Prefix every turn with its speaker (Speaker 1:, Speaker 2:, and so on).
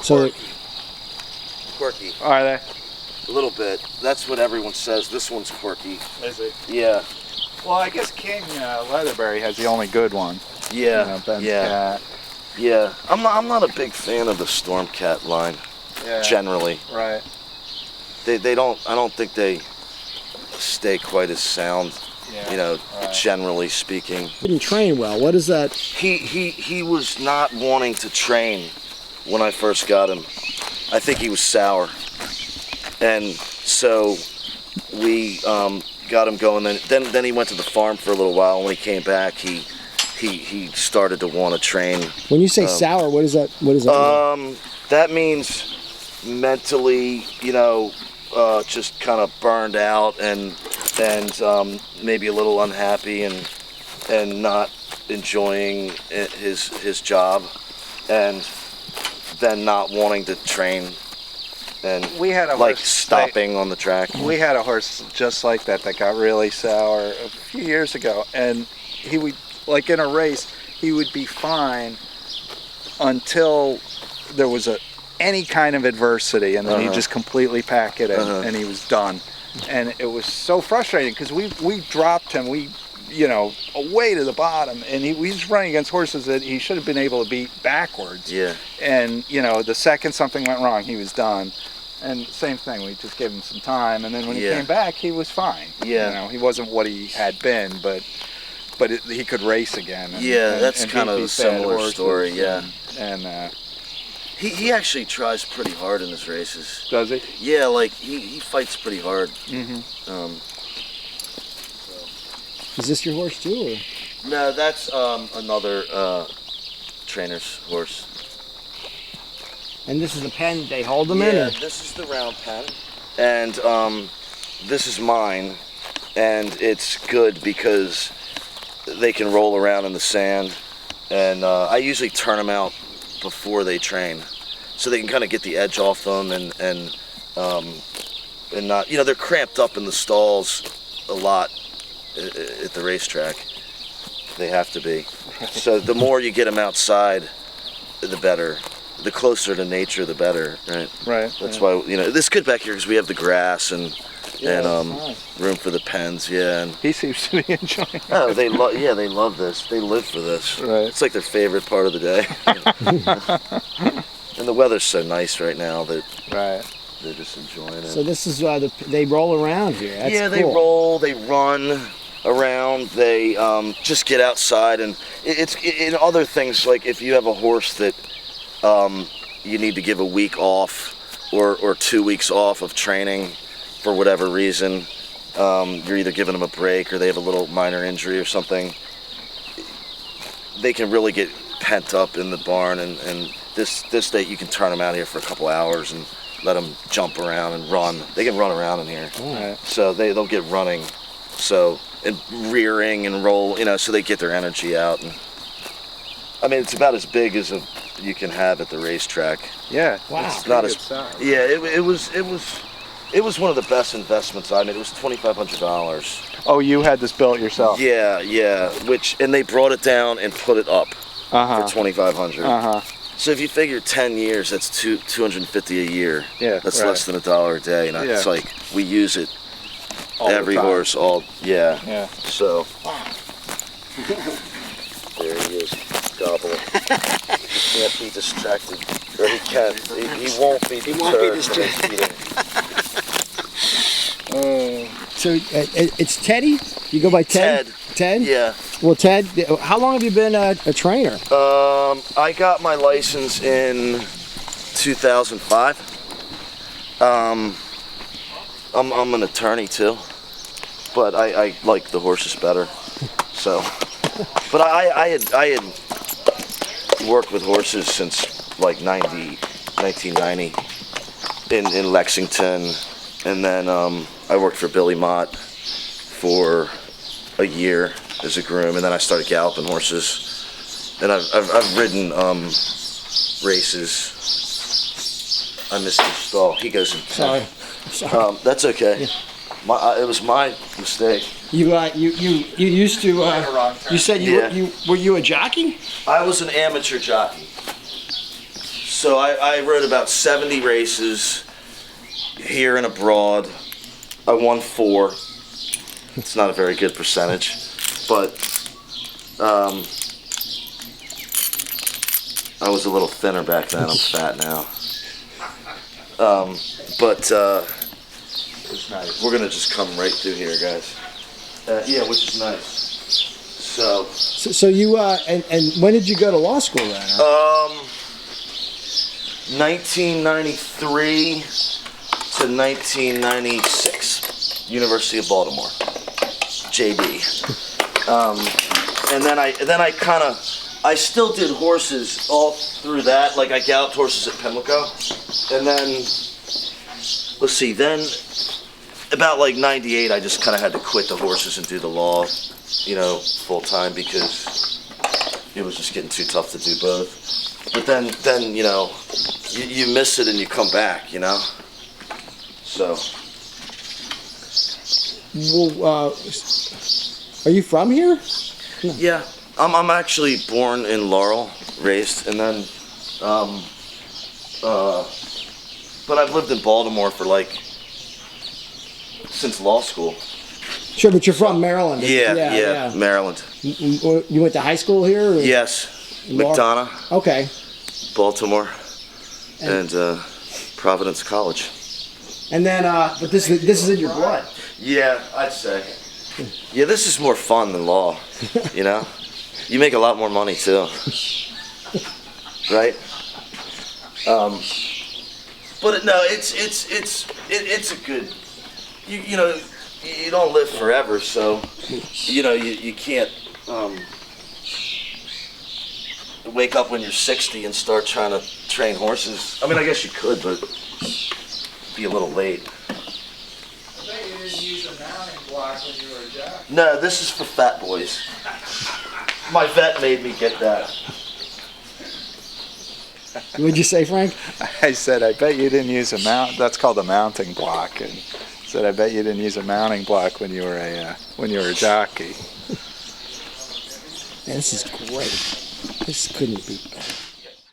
Speaker 1: So
Speaker 2: quirky.
Speaker 3: Are they?
Speaker 2: A little bit. That's what everyone says. This one's quirky.
Speaker 3: Is it?
Speaker 2: Yeah.
Speaker 3: Well, I guess King Leatherberry has the only good one.
Speaker 2: Yeah.
Speaker 3: You know, Ben's
Speaker 2: yeah.
Speaker 3: cat.
Speaker 2: Yeah. I'm not a big fan of the Stormcat line.
Speaker 3: Yeah.
Speaker 2: Generally.
Speaker 3: Right.
Speaker 2: They don't. I don't think they stay quite as sound.
Speaker 3: Yeah.
Speaker 2: You know,
Speaker 3: right.
Speaker 2: Generally speaking.
Speaker 1: didn't train well. What is that?
Speaker 2: He was not wanting to train when I first got him. I think he was sour. And so we got him going. Then he went to the farm for a little while. And when he came back, he started to want to train.
Speaker 1: When you say sour, what is that? What does that mean?
Speaker 2: That means mentally, you know, just kind of burned out and maybe a little unhappy and not enjoying his job, and then not wanting to train. And
Speaker 3: we had a
Speaker 2: like
Speaker 3: horse
Speaker 2: stopping on the track.
Speaker 3: We had a horse just like that got really sour a few years ago, and he would, like in a race, he would be fine until there was any kind of adversity, and then he'd just completely pack it in, and he was done. And it was so frustrating because we dropped him, way to the bottom, and he was running against horses that he should have been able to beat backwards.
Speaker 2: Yeah.
Speaker 3: And the second something went wrong, he was done. And same thing, we just gave him some time, and then when he came back, he was fine.
Speaker 2: Yeah.
Speaker 3: He wasn't what he had been, but he could race again.
Speaker 2: That's kind of a similar story. Yeah.
Speaker 3: And
Speaker 2: he actually tries pretty hard in his races.
Speaker 3: Does he?
Speaker 2: Yeah, like he fights pretty hard.
Speaker 3: Mm-hmm.
Speaker 1: Is this your horse too? Or?
Speaker 2: No, that's another trainer's horse.
Speaker 1: And this is the pen they hold them in?
Speaker 2: Yeah, this is the round pen. And this is mine. And it's good because they can roll around in the sand. And I usually turn them out before they train, so they can kind of get the edge off them and not, they're cramped up in the stalls a lot at the racetrack. They have to be. So the more you get them outside, the better. The closer to nature, the better, right?
Speaker 3: Right.
Speaker 2: That's why this is good back here because we have the grass and
Speaker 1: nice.
Speaker 2: room for the pens. Yeah. And
Speaker 3: he seems to be enjoying it.
Speaker 2: oh, they love this. They live for this.
Speaker 3: Right.
Speaker 2: It's like their favorite part of the day. And the weather's so nice right now that they're just enjoying it.
Speaker 1: So this is they roll around here. That's
Speaker 2: yeah, they
Speaker 1: cool.
Speaker 2: roll, they run around, they just get outside, and it's in other things, like if you have a horse that you need to give a week off or 2 weeks off of training for whatever reason, you're either giving them a break or they have a little minor injury or something, they can really get pent up in the barn, and this day you can turn them out here for a couple hours and let them jump around and run. They can run around in here.
Speaker 3: Right.
Speaker 2: So they'll get running, and rearing and roll, so they get their energy out. And I mean, it's about as big as you can have at the racetrack.
Speaker 3: Yeah.
Speaker 1: Wow.
Speaker 2: It's not as
Speaker 3: size.
Speaker 2: yeah. It was one of the best investments I made. It was $2,500.
Speaker 3: Oh, you had this built yourself?
Speaker 2: Yeah. And they brought it down and put it up for $2,500. So if you figure 10 years, that's $250 a year.
Speaker 3: Yeah.
Speaker 2: That's less than $1 a day. It's like we use it.
Speaker 3: All
Speaker 2: every
Speaker 3: the time.
Speaker 2: horse,
Speaker 3: Yeah.
Speaker 2: So there he is, gobbling. He can't be distracted, or he can. He won't be deterred from eating.
Speaker 1: So it's Teddy? You go by Ted? Ted?
Speaker 2: Yeah.
Speaker 1: Well, Ted, how long have you been a trainer?
Speaker 2: I got my license in 2005. I'm an attorney too, but I like the horses better. So, but I had worked with horses since like 1990 in Lexington, and then I worked for Billy Mott for a year as a groom, and then I started galloping horses, and I've ridden races. I missed his stall. He goes in 10.
Speaker 1: Sorry.
Speaker 2: That's okay. Yeah. It was my mistake.
Speaker 1: You used to. You said were you a jockey?
Speaker 2: I was an amateur jockey. So I rode about 70 races here and abroad. I won 4. It's not a very good percentage, but I was a little thinner back then. I'm fat now. But
Speaker 3: It's nice.
Speaker 2: we're gonna just come right through here, guys. Yeah, which is nice.
Speaker 1: So you and when did you go to law school then?
Speaker 2: 1993 to 1996, University of Baltimore, JD. And then I kind of, I still did horses all through that. Like I galloped horses at Pimlico, and then let's see, then about like 98, I just kind of had to quit the horses and do the law, you know, full time because it was just getting too tough to do both. But then you know, you miss it and you come back, you know. So.
Speaker 1: Well, are you from here? No.
Speaker 2: Yeah, I'm actually born in Laurel, raised, and then, but I've lived in Baltimore for like since law school.
Speaker 1: Sure, but you're from Maryland.
Speaker 2: Yeah, Maryland.
Speaker 1: You went to high school here? Or?
Speaker 2: Yes, McDonough,
Speaker 1: Okay.
Speaker 2: Baltimore, and Providence College.
Speaker 1: And then, but this is in your blood.
Speaker 2: Yeah, I'd say. Yeah, this is more fun than law, you know? You make a lot more money too, right? But no, it's a good, you know, you don't live forever, so, you know, you can't wake up when you're 60 and start trying to train horses. I mean, I guess you could, but be a little late.
Speaker 3: I bet you didn't use a mounting block when you were a jockey.
Speaker 2: No, this is for fat boys. My vet made me get that.
Speaker 1: What'd you say, Frank?
Speaker 3: I said, I bet you didn't use a mount. That's called a mounting block. And I said, I bet you didn't use a mounting block when you were a jockey.
Speaker 1: Man, this is great. This couldn't be better.